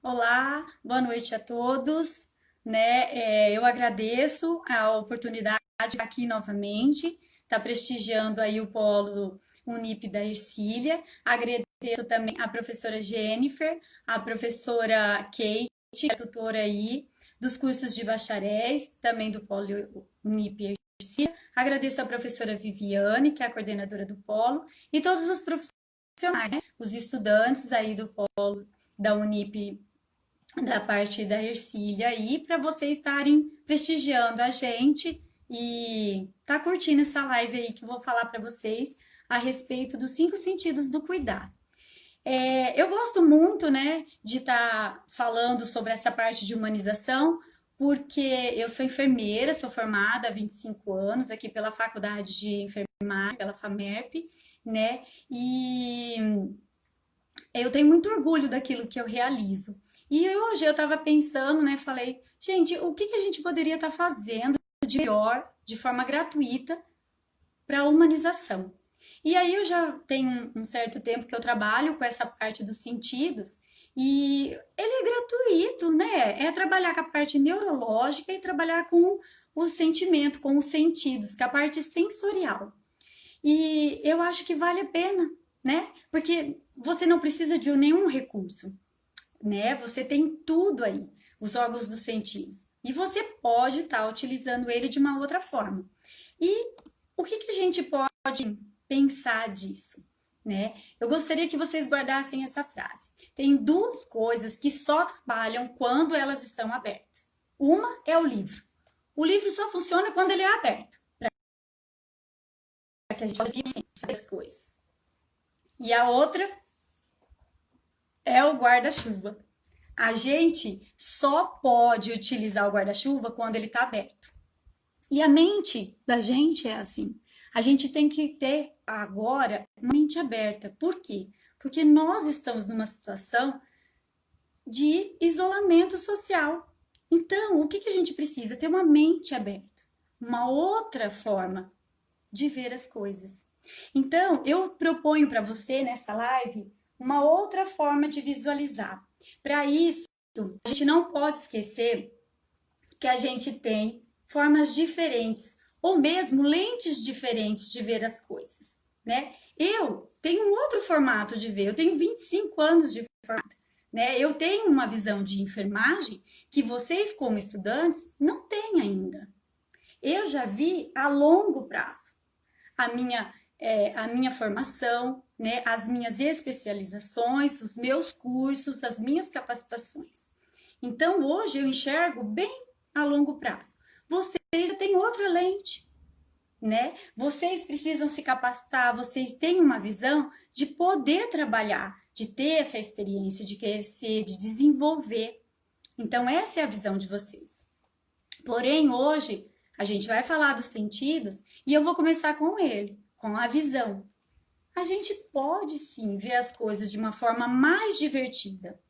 Olá, boa noite a todos, né? Eu agradeço a oportunidade de estar aqui novamente, estar prestigiando aí o polo Unip da Ercília. Agradeço também a professora Jennifer, a professora Kate, que é tutora aí dos cursos de bacharéis, também do polo Unip Ercília. Agradeço a professora Viviane, que é a coordenadora do polo, e todos os profissionais, né? Os estudantes aí do polo da Unip da parte da Ercília aí, para vocês estarem prestigiando a gente e tá curtindo essa live aí que eu vou falar para vocês a respeito dos 5 sentidos do cuidar. Eu gosto muito, né, de estar falando sobre essa parte de humanização, porque eu sou enfermeira, sou formada há 25 anos aqui pela Faculdade de Enfermagem, pela FAMERP, né, e eu tenho muito orgulho daquilo que eu realizo. E hoje eu estava pensando, né? Falei, gente, o que a gente poderia estar fazendo de melhor, de forma gratuita, para a humanização? E aí eu já tenho um certo tempo que eu trabalho com essa parte dos sentidos e ele é gratuito, né? É trabalhar com a parte neurológica e trabalhar com o sentimento, com os sentidos, com a parte sensorial. E eu acho que vale a pena, né? Porque você não precisa de nenhum recurso, né? Você tem tudo aí, os órgãos dos sentidos. E você pode estar utilizando ele de uma outra forma. E o que a gente pode pensar disso, né? Eu gostaria que vocês guardassem essa frase. Tem duas coisas que só trabalham quando elas estão abertas. Uma é o livro. O livro só funciona quando ele é aberto, para que a gente possa pensar as coisas. E a outra é o guarda-chuva. A gente só pode utilizar o guarda-chuva quando ele está aberto. E a mente da gente é assim. A gente tem que ter agora uma mente aberta. Por quê? Porque nós estamos numa situação de isolamento social. Então, o que a gente precisa? Ter uma mente aberta, uma outra forma de ver as coisas. Então, eu proponho para você nessa live uma outra forma de visualizar. Para isso, a gente não pode esquecer que a gente tem formas diferentes ou mesmo lentes diferentes de ver as coisas, né? Eu tenho um outro formato de ver, eu tenho 25 anos de formato, né? Eu tenho uma visão de enfermagem que vocês como estudantes não têm ainda. Eu já vi a longo prazo a minha formação, né, as minhas especializações, os meus cursos, as minhas capacitações. Então, hoje eu enxergo bem a longo prazo. Vocês já têm outra lente, né? Vocês precisam se capacitar, vocês têm uma visão de poder trabalhar, de ter essa experiência, de crescer, de desenvolver. Então, essa é a visão de vocês. Porém, hoje a gente vai falar dos sentidos e eu vou começar com ele, com a visão. A gente pode sim ver as coisas de uma forma mais divertida,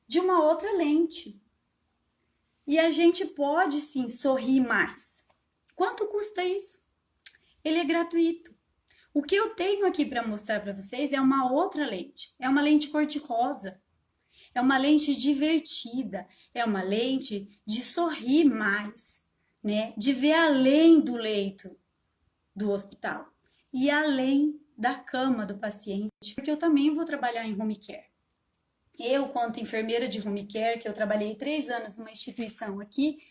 de uma outra lente. E a gente pode sim sorrir mais. Quanto custa isso? Ele é gratuito. O que eu tenho aqui para mostrar para vocês é uma outra lente. É uma lente cor-de-rosa. É uma lente divertida. É uma lente de sorrir mais, né? De ver além do leito do hospital e além da cama do paciente, porque eu também vou trabalhar em home care. Eu, quanto enfermeira de home care, que eu trabalhei 3 anos numa instituição aqui,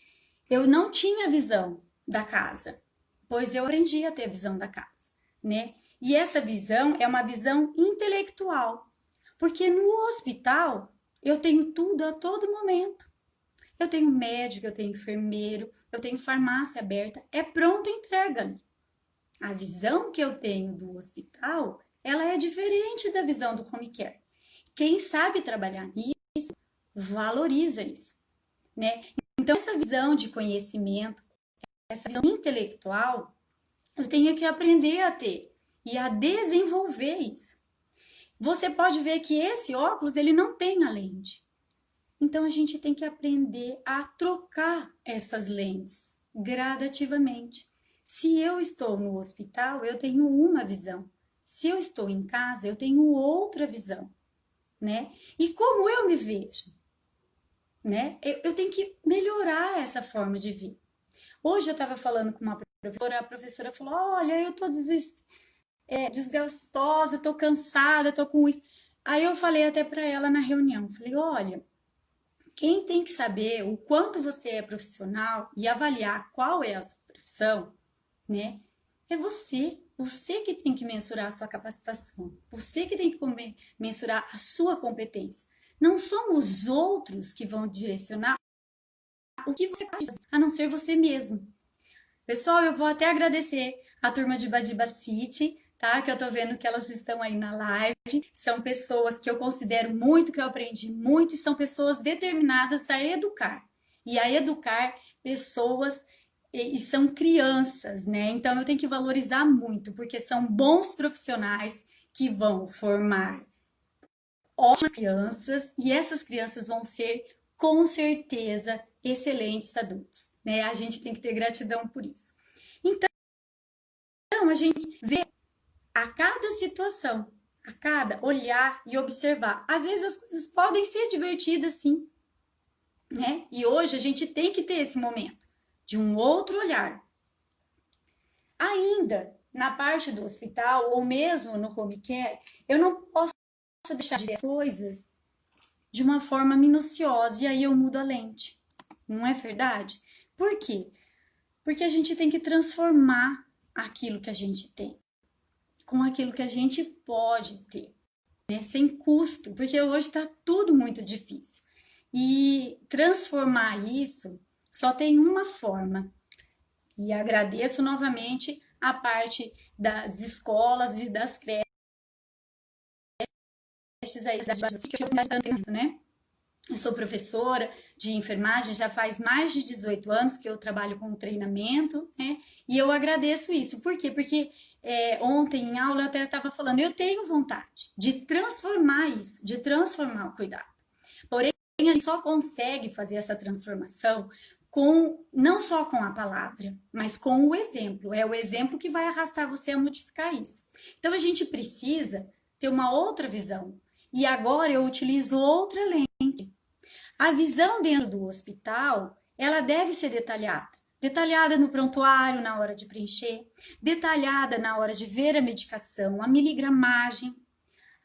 eu não tinha visão da casa, pois eu aprendi a ter a visão da casa, né? E essa visão é uma visão intelectual, porque no hospital eu tenho tudo a todo momento. Eu tenho médico, eu tenho enfermeiro, eu tenho farmácia aberta, é pronta entrega ali. A visão que eu tenho do hospital, ela é diferente da visão do home care. Quem sabe trabalhar nisso, valoriza isso, né? Então, essa visão de conhecimento, essa visão intelectual, eu tenho que aprender a ter e a desenvolver isso. Você pode ver que esse óculos, ele não tem a lente. Então, a gente tem que aprender a trocar essas lentes gradativamente. Se eu estou no hospital, eu tenho uma visão. Se eu estou em casa, eu tenho outra visão. né? E como eu me vejo, né? Eu tenho que melhorar essa forma de ver. Hoje eu estava falando com uma professora, a professora falou: olha, eu tô desgastosa, tô cansada, tô com isso. Aí eu falei até para ela na reunião, falei: olha, quem tem que saber o quanto você é profissional e avaliar qual é a sua profissão, né? É você. Você que tem que mensurar a sua capacitação. Você que tem que mensurar a sua competência. Não são os outros que vão direcionar o que você faz, a não ser você mesmo. Pessoal, eu vou até agradecer a turma de Badiba City, tá? Que eu tô vendo que elas estão aí na live. São pessoas que eu considero muito, que eu aprendi muito, e são pessoas determinadas a educar. E a educar pessoas e são crianças, né? Então eu tenho que valorizar muito, porque são bons profissionais que vão formar ótimas crianças e essas crianças vão ser, com certeza, excelentes adultos, né? A gente tem que ter gratidão por isso. Então, a gente vê a cada situação, a cada olhar e observar. Às vezes as coisas podem ser divertidas, sim, né? E hoje a gente tem que ter esse momento de um outro olhar. Ainda na parte do hospital ou mesmo no home care, eu não posso deixar de ver as coisas de uma forma minuciosa e aí eu mudo a lente. Não é verdade? Por quê? Porque a gente tem que transformar aquilo que a gente tem com aquilo que a gente pode ter, né? Sem custo, porque hoje está tudo muito difícil. E transformar isso só tem uma forma. E agradeço novamente a parte das escolas e das creches aí, né? Eu sou professora de enfermagem já faz mais de 18 anos que eu trabalho com treinamento, né? E eu agradeço isso. Por quê? Porque ontem em aula eu até estava falando, eu tenho vontade de transformar isso, de transformar o cuidado. Porém, a gente só consegue fazer essa transformação não só com a palavra, mas com o exemplo. É o exemplo que vai arrastar você a modificar isso. Então, a gente precisa ter uma outra visão. E agora eu utilizo outra lente. A visão dentro do hospital, ela deve ser detalhada. Detalhada no prontuário, na hora de preencher. Detalhada na hora de ver a medicação, a miligramagem.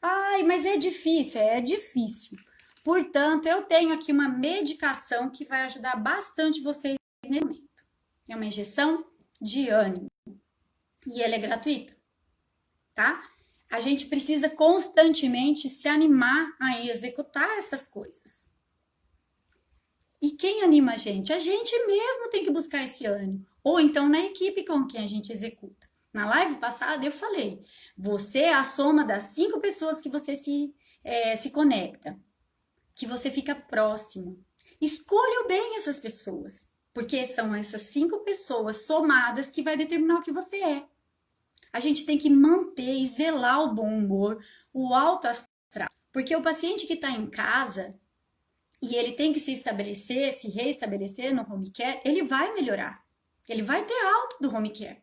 Ai, mas é difícil. É difícil. Portanto, eu tenho aqui uma medicação que vai ajudar bastante vocês nesse momento. É uma injeção de ânimo. E ela é gratuita, tá? A gente precisa constantemente se animar a executar essas coisas. E quem anima a gente? A gente mesmo tem que buscar esse ânimo. Ou então na equipe com quem a gente executa. Na live passada eu falei, você é a soma das 5 pessoas que você se conecta, que você fica próximo. Escolha bem essas pessoas, porque são essas 5 pessoas somadas que vai determinar o que você é. A gente tem que manter e zelar o bom humor, o alto astral, porque o paciente que está em casa e ele tem que se estabelecer, se reestabelecer no home care, ele vai melhorar. Ele vai ter alta do home care.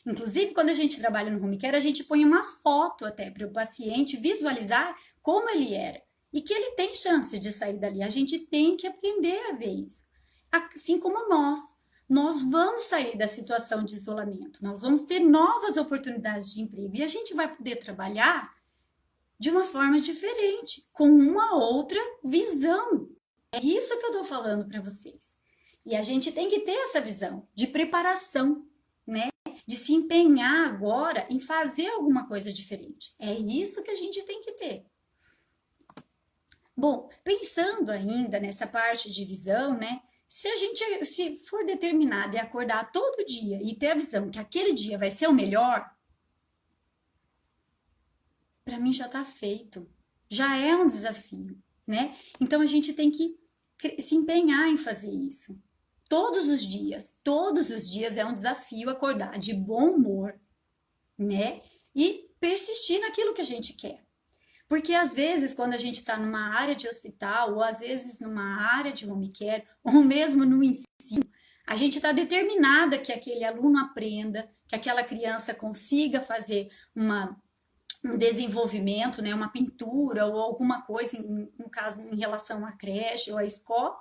Inclusive, quando a gente trabalha no home care, a gente põe uma foto até para o paciente visualizar como ele era e que ele tem chance de sair dali. A gente tem que aprender a ver isso. Assim como nós vamos sair da situação de isolamento, nós vamos ter novas oportunidades de emprego e a gente vai poder trabalhar de uma forma diferente, com uma outra visão. É isso que eu estou falando para vocês. E a gente tem que ter essa visão de preparação, né? De se empenhar agora em fazer alguma coisa diferente. É isso que a gente tem que ter. Bom, pensando ainda nessa parte de visão, né? Se for determinado e acordar todo dia e ter a visão que aquele dia vai ser o melhor, para mim já está feito. Já é um desafio, né? Então a gente tem que se empenhar em fazer isso. Todos os dias é um desafio acordar de bom humor, né? E persistir naquilo que a gente quer. Porque às vezes, quando a gente está numa área de hospital, ou às vezes numa área de home care, ou mesmo no ensino, a gente está determinada que aquele aluno aprenda, que aquela criança consiga fazer uma um desenvolvimento, né, uma pintura ou alguma coisa, no caso, em relação à creche ou à escola,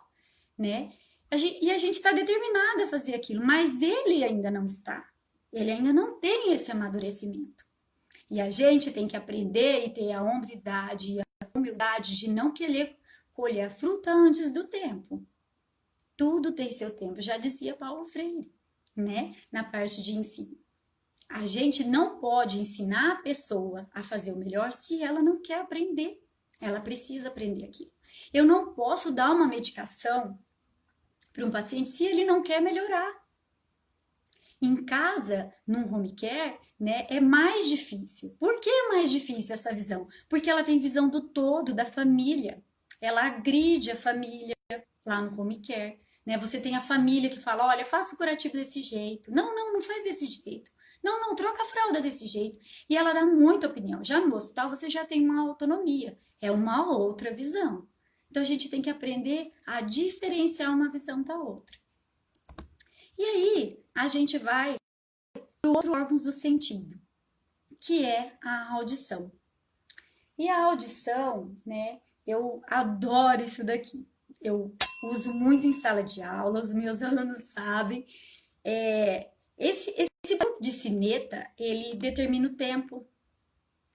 né? E a gente está determinada a fazer aquilo, mas ele ainda não está. Ele ainda não tem esse amadurecimento. E a gente tem que aprender e ter a hombridade e a humildade de não querer colher a fruta antes do tempo. Tudo tem seu tempo, já dizia Paulo Freire, né? Na parte de ensino. A gente não pode ensinar a pessoa a fazer o melhor se ela não quer aprender. Ela precisa aprender aquilo. Eu não posso dar uma medicação para um paciente se ele não quer melhorar. Em casa, no home care, né, é mais difícil. Por que é mais difícil essa visão? Porque ela tem visão do todo, da família. Ela agride a família lá no home care. Né? Você tem a família que fala, olha, faça o curativo desse jeito. Não faz desse jeito. Não, troca a fralda desse jeito. E ela dá muita opinião. Já no hospital você já tem uma autonomia. É uma outra visão. Então a gente tem que aprender a diferenciar uma visão da outra. E aí a gente vai para o outro órgão do sentido, que é a audição. E a audição, né, eu adoro isso daqui. Eu uso muito em sala de aula, os meus alunos sabem. Esse de sineta, ele determina o tempo.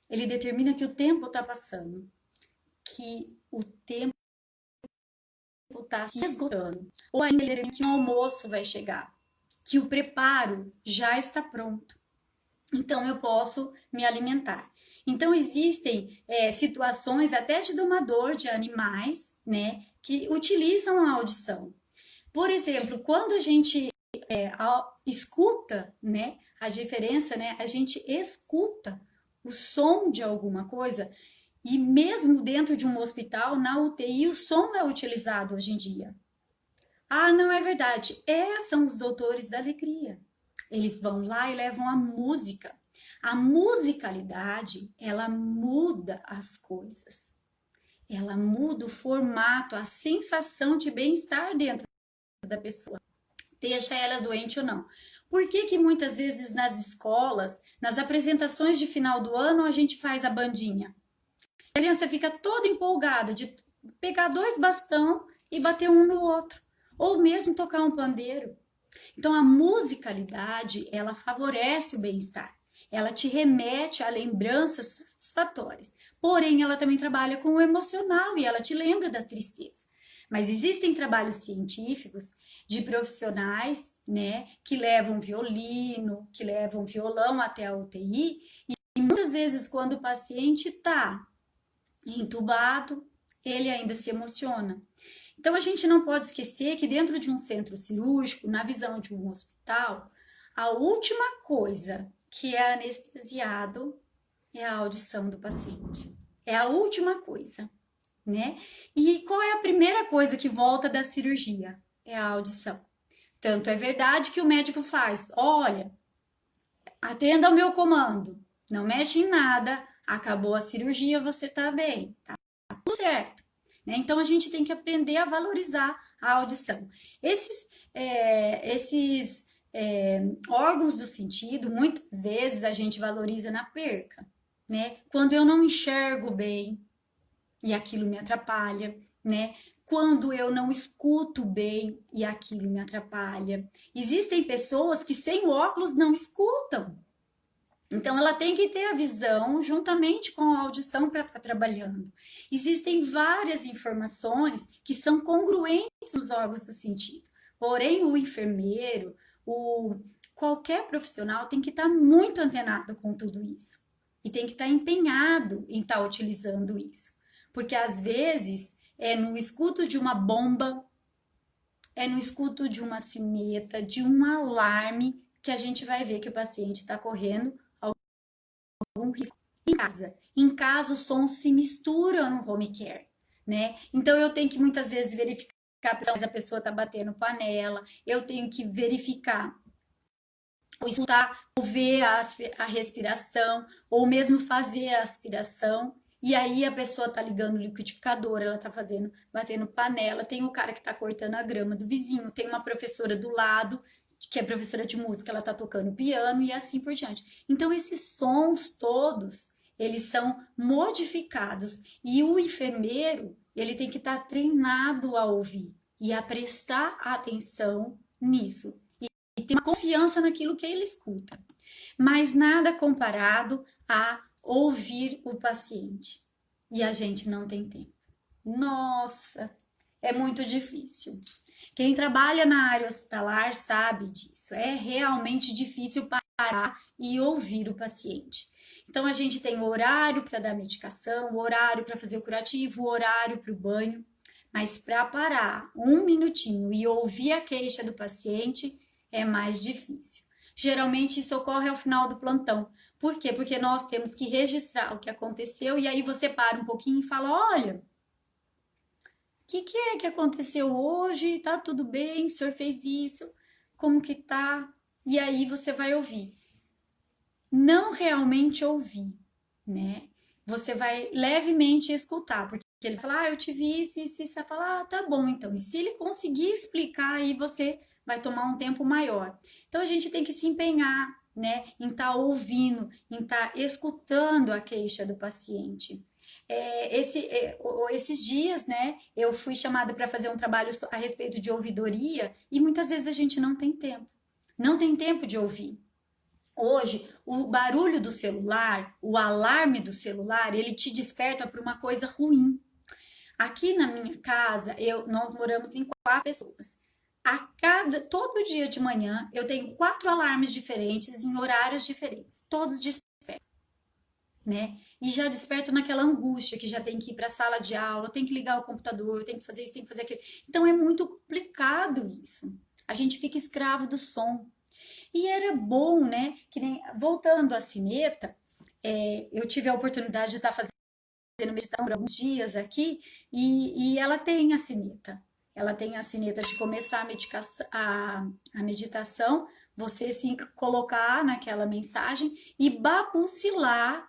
Ele determina que o tempo está passando, que o tempo está se esgotando. Ou ainda ele determina que o almoço vai chegar, que o preparo já está pronto. Então eu posso me alimentar. Então existem situações até de domador de animais, né, que utilizam a audição. Por exemplo, quando a gente escuta, né, a diferença, né, a gente escuta o som de alguma coisa e mesmo dentro de um hospital, na UTI, o som é utilizado hoje em dia. Ah, não é verdade. São os doutores da alegria. Eles vão lá e levam a música. A musicalidade, ela muda as coisas. Ela muda o formato, a sensação de bem-estar dentro da pessoa, seja ela doente ou não. Por que muitas vezes nas escolas, nas apresentações de final do ano, a gente faz a bandinha? A criança fica toda empolgada de pegar 2 bastão e bater um no outro. Ou mesmo tocar um pandeiro. Então, a musicalidade, ela favorece o bem-estar. Ela te remete a lembranças satisfatórias. Porém, ela também trabalha com o emocional e ela te lembra da tristeza. Mas existem trabalhos científicos de profissionais, né, que levam violino, que levam violão até a UTI e muitas vezes quando o paciente está entubado, ele ainda se emociona. Então, a gente não pode esquecer que dentro de um centro cirúrgico, na visão de um hospital, a última coisa que é anestesiado é a audição do paciente. É a última coisa, né? E qual é a primeira coisa que volta da cirurgia? É a audição. Tanto é verdade que o médico faz, olha, atenda ao meu comando, não mexe em nada, acabou a cirurgia, você tá bem, tá tudo certo. Então, a gente tem que aprender a valorizar a audição. Esses órgãos do sentido, muitas vezes a gente valoriza na perca, né? Quando eu não enxergo bem e aquilo me atrapalha, né? Quando eu não escuto bem e aquilo me atrapalha. Existem pessoas que sem óculos não escutam. Então, ela tem que ter a visão juntamente com a audição para estar trabalhando. Existem várias informações que são congruentes nos órgãos do sentido. Porém, o enfermeiro, qualquer profissional tem que estar muito antenado com tudo isso. E tem que estar empenhado em estar utilizando isso. Porque, às vezes, é no escuto de uma bomba, é no escuto de uma sineta, de um alarme, que a gente vai ver que o paciente está correndo algum risco. Em casa os sons se misturam no home care, né? Então eu tenho que muitas vezes verificar se a pessoa está batendo panela, eu tenho que verificar, ou escutar, ou ver a respiração, ou mesmo fazer a aspiração. E aí a pessoa tá ligando o liquidificador, ela tá batendo panela, tem o cara que tá cortando a grama do vizinho, tem uma professora do lado, que é professora de música, ela tá tocando piano e assim por diante. Então, esses sons todos, eles são modificados e o enfermeiro, ele tem que estar treinado a ouvir e a prestar atenção nisso e ter uma confiança naquilo que ele escuta. Mas nada comparado a ouvir o paciente. E a gente não tem tempo. Nossa, é muito difícil. Quem trabalha na área hospitalar sabe disso. É realmente difícil parar e ouvir o paciente. Então, a gente tem o horário para dar medicação, o horário para fazer o curativo, o horário para o banho. Mas para parar um minutinho e ouvir a queixa do paciente é mais difícil. Geralmente, isso ocorre ao final do plantão. Por quê? Porque nós temos que registrar o que aconteceu e aí você para um pouquinho e fala, olha, o que é que aconteceu hoje? Tá tudo bem? O senhor fez isso? Como que tá? E aí você vai ouvir. Não realmente ouvir, né? Você vai levemente escutar, porque ele fala, eu tive isso, isso, isso. Você fala, tá bom, então. E se ele conseguir explicar, aí você vai tomar um tempo maior. Então, a gente tem que se empenhar, né? Em estar ouvindo, em estar escutando a queixa do paciente. Esses dias, né, eu fui chamada para fazer um trabalho a respeito de ouvidoria e muitas vezes a gente não tem tempo. Não tem tempo de ouvir. Hoje, o barulho do celular, o alarme do celular, ele te desperta para uma coisa ruim. Aqui na minha casa, nós moramos em 4 pessoas. Todo dia de manhã, eu tenho 4 alarmes diferentes em horários diferentes. Todos despertam, né? E já despertam naquela angústia que já tem que ir para a sala de aula, tem que ligar o computador, tem que fazer isso, tem que fazer aquilo. Então, é muito complicado isso. A gente fica escravo do som. E era bom, né? Que nem, voltando à sineta, eu tive a oportunidade de estar fazendo meditação por alguns dias aqui e ela tem a sineta. Ela tem a sineta de começar a meditação, você se colocar naquela mensagem e babucilar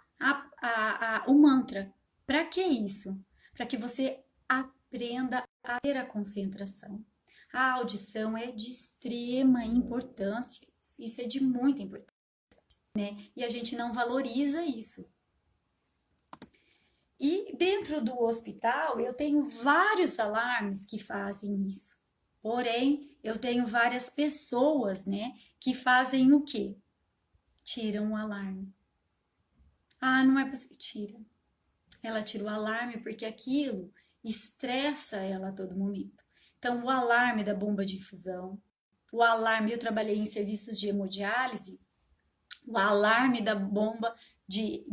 o mantra. Para que isso? Para que você aprenda a ter a concentração. A audição é de extrema importância, isso é de muita importância, né? E a gente não valoriza isso. E dentro do hospital eu tenho vários alarmes que fazem isso. Porém, eu tenho várias pessoas, né, que fazem o quê? Tiram o alarme. Ah, não é possível. Tira. Ela tira o alarme porque aquilo estressa ela a todo momento. Então, o alarme da bomba de infusão, o alarme, eu trabalhei em serviços de hemodiálise, o alarme da bomba de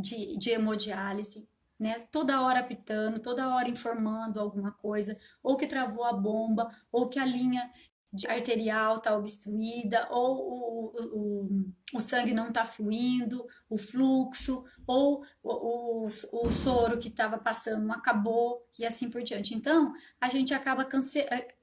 hemodiálise, né? Toda hora apitando, toda hora informando alguma coisa, ou que travou a bomba, ou que a linha arterial está obstruída, ou o sangue não está fluindo, o fluxo, ou o soro que estava passando não acabou, e assim por diante. Então, a gente acaba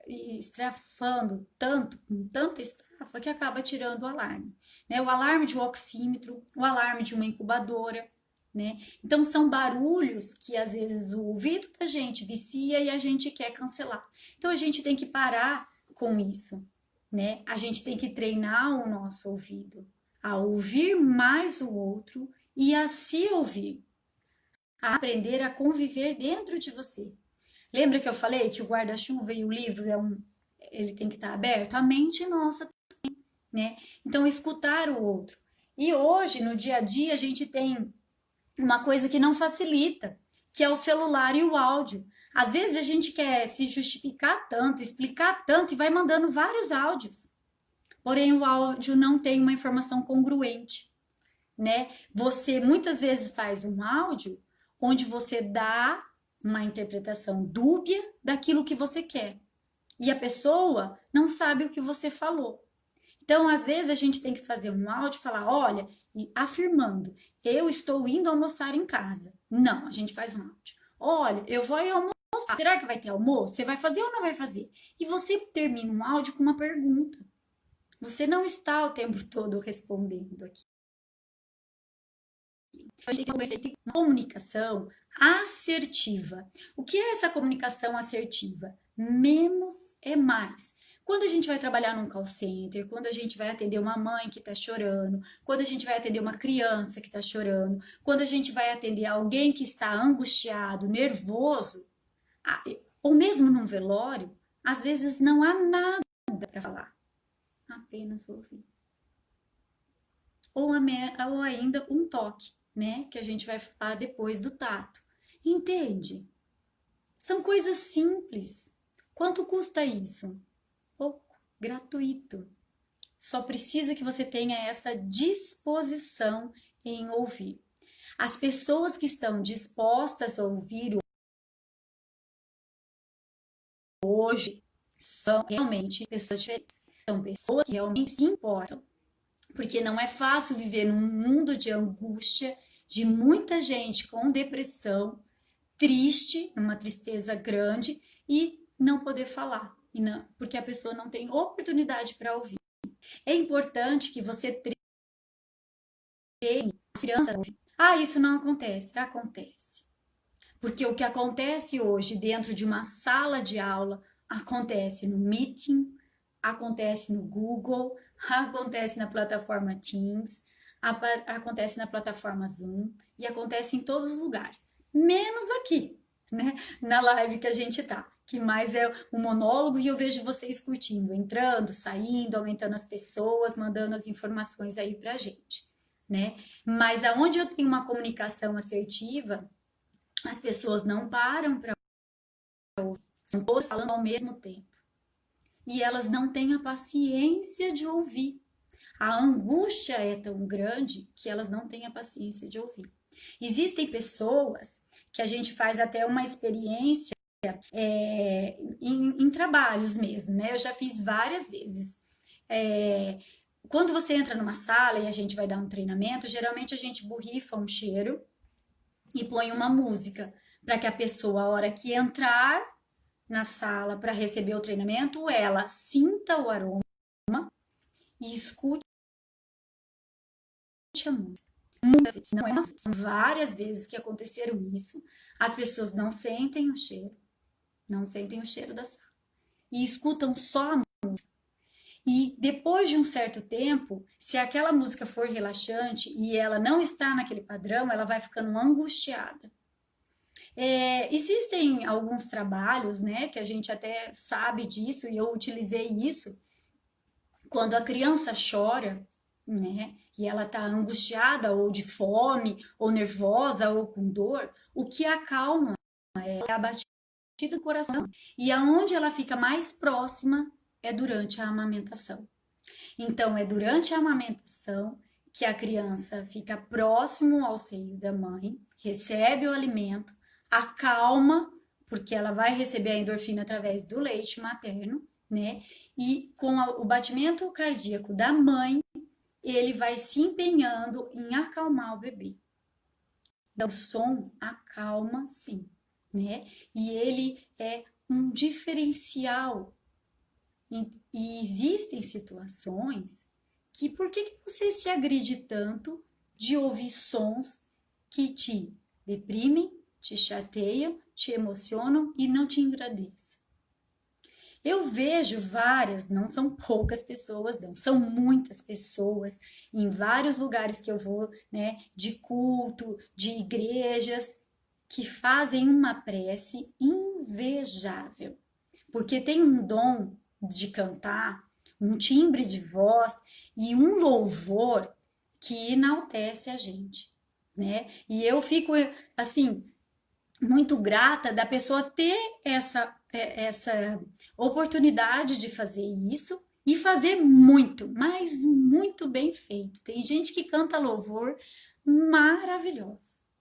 estrafando tanto, com tanta estrafa, que acaba tirando o alarme. Né? O alarme de um oxímetro, o alarme de uma incubadora, né? Então, são barulhos que às vezes o ouvido da gente vicia e a gente quer cancelar. Então, a gente tem que parar com isso, né? A gente tem que treinar o nosso ouvido a ouvir mais o outro e a se ouvir, a aprender a conviver dentro de você. Lembra que eu falei que o guarda-chuva e o livro ele tem que estar aberto? A mente nossa também, né? Então, escutar o outro. E hoje, no dia a dia, a gente tem uma coisa que não facilita, que é o celular e o áudio. Às vezes a gente quer se justificar tanto, explicar tanto e vai mandando vários áudios. Porém, o áudio não tem uma informação congruente, né? Você muitas vezes faz um áudio onde você dá uma interpretação dúbia daquilo que você quer. E a pessoa não sabe o que você falou. Então, às vezes, a gente tem que fazer um áudio e falar, olha, afirmando, eu estou indo almoçar em casa. Não, a gente faz um áudio. Olha, eu vou almoçar. Será que vai ter almoço? Você vai fazer ou não vai fazer? E você termina um áudio com uma pergunta. Você não está o tempo todo respondendo aqui. A gente tem que ter uma comunicação assertiva. O que é essa comunicação assertiva? Menos é mais. Quando a gente vai trabalhar num call center, quando a gente vai atender uma mãe que está chorando, quando a gente vai atender uma criança que está chorando, quando a gente vai atender alguém que está angustiado, nervoso, ou mesmo num velório, às vezes não há nada para falar, apenas ouvir. Ou ainda um toque, né? Que a gente vai falar depois do tato. Entende? São coisas simples. Quanto custa isso? Pouco, gratuito. Só precisa que você tenha essa disposição em ouvir. As pessoas que estão dispostas a ouvir hoje são realmente pessoas diferentes. São pessoas que realmente se importam. Porque não é fácil viver num mundo de angústia, de muita gente com depressão, triste, uma tristeza grande e não poder falar, porque a pessoa não tem oportunidade para ouvir. É importante que você treine as crianças a ouvir. Ah, isso não acontece. Acontece. Porque o que acontece hoje dentro de uma sala de aula acontece no Meeting, acontece no Google, acontece na plataforma Teams, acontece na plataforma Zoom e acontece em todos os lugares, menos aqui, né? Na live que a gente tá, que mais é um monólogo e eu vejo vocês curtindo, entrando, saindo, aumentando as pessoas, mandando as informações aí pra gente, né? Mas aonde eu tenho uma comunicação assertiva, as pessoas não param para ouvir, são todas falando ao mesmo tempo. E elas não têm a paciência de ouvir. A angústia é tão grande que elas não têm a paciência de ouvir. Existem pessoas que a gente faz até uma experiência em trabalhos mesmo, né? Eu já fiz várias vezes. Quando você entra numa sala e a gente vai dar um treinamento, geralmente a gente borrifa um cheiro e põe uma música para que a pessoa, a hora que entrar na sala para receber o treinamento, ela sinta o aroma e escute a música. Muitas vezes, não é uma vez, são várias vezes que aconteceram isso. As pessoas não sentem o cheiro, não sentem o cheiro da sala e escutam só a música. E depois de um certo tempo, se aquela música for relaxante e ela não está naquele padrão, ela vai ficando angustiada. Existem alguns trabalhos, né, que a gente até sabe disso, e eu utilizei isso quando a criança chora, né, e ela tá angustiada, ou de fome, ou nervosa, ou com dor, o que acalma é a batida do coração. E aonde ela fica mais próxima é durante a amamentação. Então, é durante a amamentação que a criança fica próximo ao seio da mãe, recebe o alimento, acalma, porque ela vai receber a endorfina através do leite materno, né? E com o batimento cardíaco da mãe, ele vai se empenhando em acalmar o bebê. Então, o som acalma, sim, né? E ele é um diferencial. E existem situações que por que você se agride tanto de ouvir sons que te deprimem, te chateiam, te emocionam e não te engrandecem? Eu vejo várias, não são poucas pessoas, não, são muitas pessoas em vários lugares que eu vou, né, de culto, de igrejas, que fazem uma prece invejável, porque tem um dom de cantar, um timbre de voz e um louvor que enaltece a gente, né? E eu fico, assim, muito grata da pessoa ter essa oportunidade de fazer isso e fazer muito, mas muito bem feito. Tem gente que canta louvor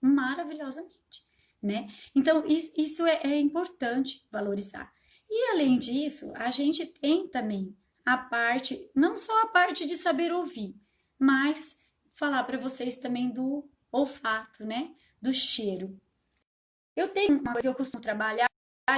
maravilhosamente, né? Então, isso é importante valorizar. E além disso, a gente tem também a parte, não só a parte de saber ouvir, mas falar para vocês também do olfato, né? Do cheiro. Eu tenho uma coisa que eu costumo trabalhar,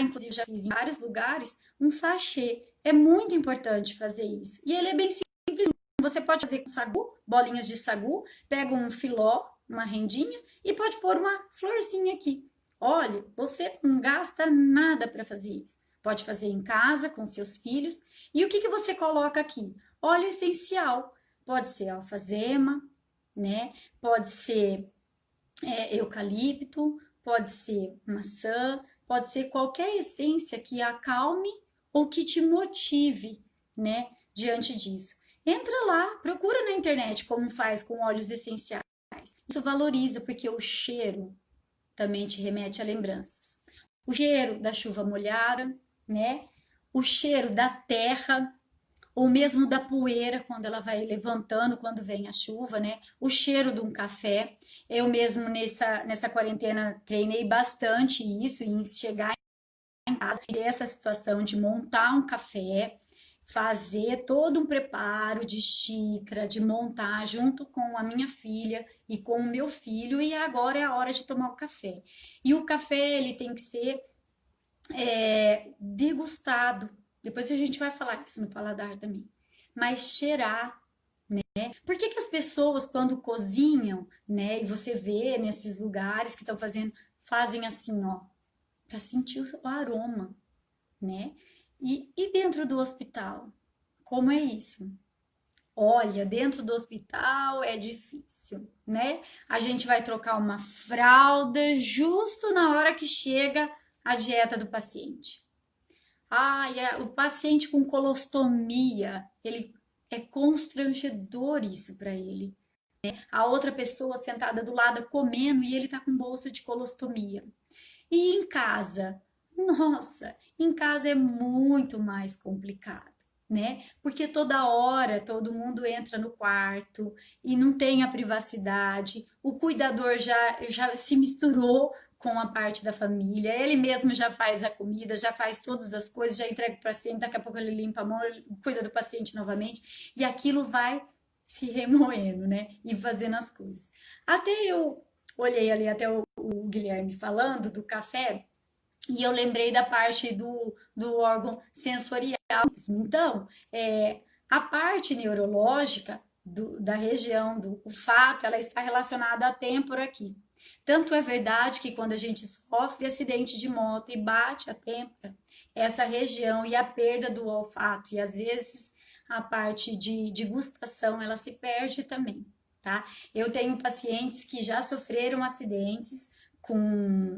inclusive já fiz em vários lugares, um sachê. É muito importante fazer isso. E ele é bem simples. Você pode fazer com sagu, bolinhas de sagu, pega um filó, uma rendinha e pode pôr uma florzinha aqui. Olha, você não gasta nada para fazer isso. pode fazer em casa com seus filhos. E o que que você coloca aqui? Óleo essencial. Pode ser alfazema, né? Pode ser eucalipto, pode ser maçã, pode ser qualquer essência que acalme ou que te motive, né? Diante disso. Entra lá, procura na internet como faz com óleos essenciais. Isso valoriza porque o cheiro também te remete a lembranças. O cheiro da chuva molhada, né? O cheiro da terra, ou mesmo da poeira quando ela vai levantando quando vem a chuva, né? O cheiro de um café. Eu mesmo nessa quarentena treinei bastante isso, em chegar em casa e ter essa situação de montar um café, fazer todo um preparo de xícara, de montar junto com a minha filha e com o meu filho, e agora é a hora de tomar o café. E o café, ele tem que ser degustado. Depois a gente vai falar isso no paladar também. Mas cheirar. Por que que as pessoas, quando cozinham, né, e você vê nesses lugares que estão fazendo, fazem assim, ó, para sentir o aroma, né? E dentro do hospital, como é isso? Olha, dentro do hospital é difícil, né? A gente vai trocar uma fralda justo na hora que chega a dieta do paciente. O paciente com colostomia, ele é constrangedor isso para ele. A outra pessoa sentada do lado comendo e ele tá com bolsa de colostomia. E em casa? Nossa, em casa é muito mais complicado, né? Porque toda hora todo mundo entra no quarto e não tem a privacidade. O cuidador já se misturou com a parte da família, ele mesmo já faz a comida, já faz todas as coisas, já entrega para o paciente, daqui a pouco ele limpa a mão, ele cuida do paciente novamente, e aquilo vai se remoendo, né? E fazendo as coisas. Até eu olhei ali até o Guilherme falando do café, e eu lembrei da parte do órgão sensorial. Então, a parte neurológica da região do olfato, ela está relacionada à têmpora aqui. Tanto é verdade que quando a gente sofre acidente de moto e bate a têmpora, essa região e a perda do olfato, e às vezes a parte de gustação, ela se perde também, tá? Eu tenho pacientes que já sofreram acidentes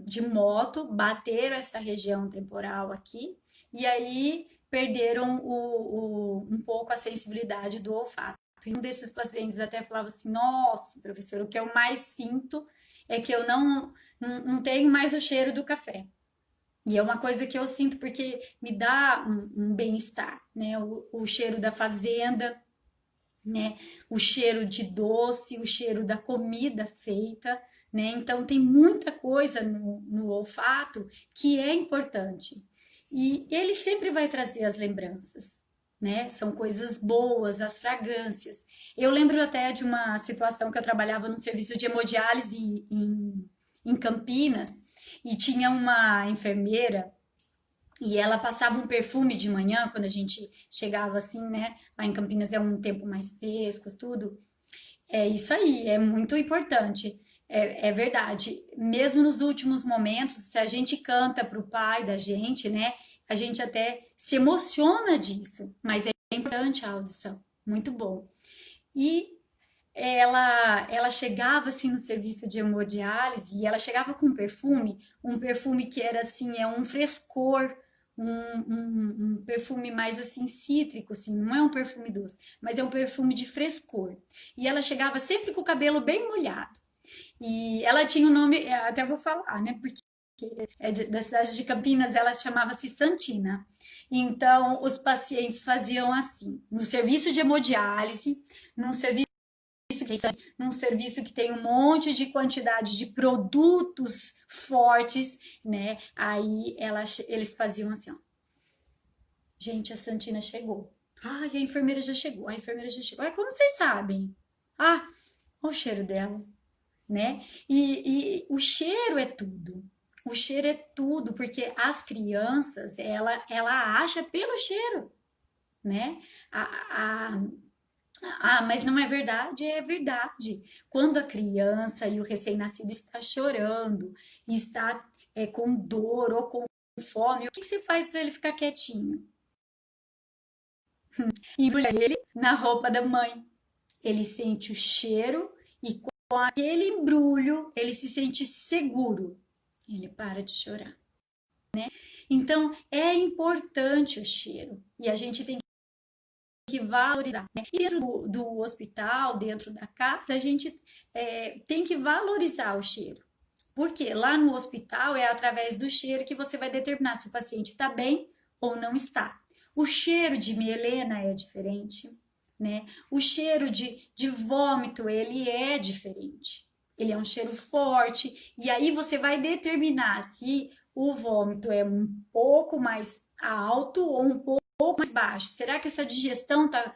de moto, bateram essa região temporal aqui, e aí perderam um pouco a sensibilidade do olfato. E um desses pacientes até falava assim: nossa, professor, o que eu mais sinto é que eu não tenho mais o cheiro do café. E é uma coisa que eu sinto porque me dá um bem-estar, né? O cheiro da fazenda, né? O cheiro de doce, o cheiro da comida feita, né? Então tem muita coisa no olfato que é importante. E ele sempre vai trazer as lembranças, né? São coisas boas, as fragrâncias. Eu lembro até de uma situação que eu trabalhava num serviço de hemodiálise em Campinas e tinha uma enfermeira e ela passava um perfume de manhã, quando a gente chegava assim, né? Lá em Campinas é um tempo mais fresco, tudo. É isso aí, é muito importante. É verdade. Mesmo nos últimos momentos, se a gente canta para o pai da gente, né? A gente até se emociona disso, mas é importante a audição. Muito bom. E ela chegava assim no serviço de hemodiálise e ela chegava com um perfume que era assim, um frescor, um perfume mais assim cítrico, assim, não é um perfume doce, mas é um perfume de frescor. E ela chegava sempre com o cabelo bem molhado. E ela tinha o nome, até vou falar, né? Porque da cidade de Campinas, ela chamava-se Santina. Então, os pacientes faziam assim, no serviço de hemodiálise, num serviço num serviço que tem um monte de quantidade de produtos fortes, né? Aí eles faziam assim, ó. Gente, a Santina chegou. Ai, a enfermeira já chegou. A enfermeira já chegou. Ai, como vocês sabem? Ah, olha o cheiro dela, né? E o cheiro é tudo. O cheiro é tudo, porque as crianças, ela acha pelo cheiro, né? Mas não é verdade? É verdade. Quando a criança e o recém-nascido está chorando, está com dor ou com fome, o que você faz para ele ficar quietinho? Embrulha ele na roupa da mãe. Ele sente o cheiro e com aquele embrulho ele se sente seguro. Ele para de chorar. Então é importante o cheiro e a gente tem que valorizar. E dentro do hospital, dentro da casa, a gente tem que valorizar o cheiro. Porque lá no hospital é através do cheiro que você vai determinar se o paciente está bem ou não está. O cheiro de mielena é diferente, né? O cheiro de vômito, ele é diferente. Ele é um cheiro forte, e aí você vai determinar se o vômito é um pouco mais alto ou um pouco mais baixo. Será que essa digestão tá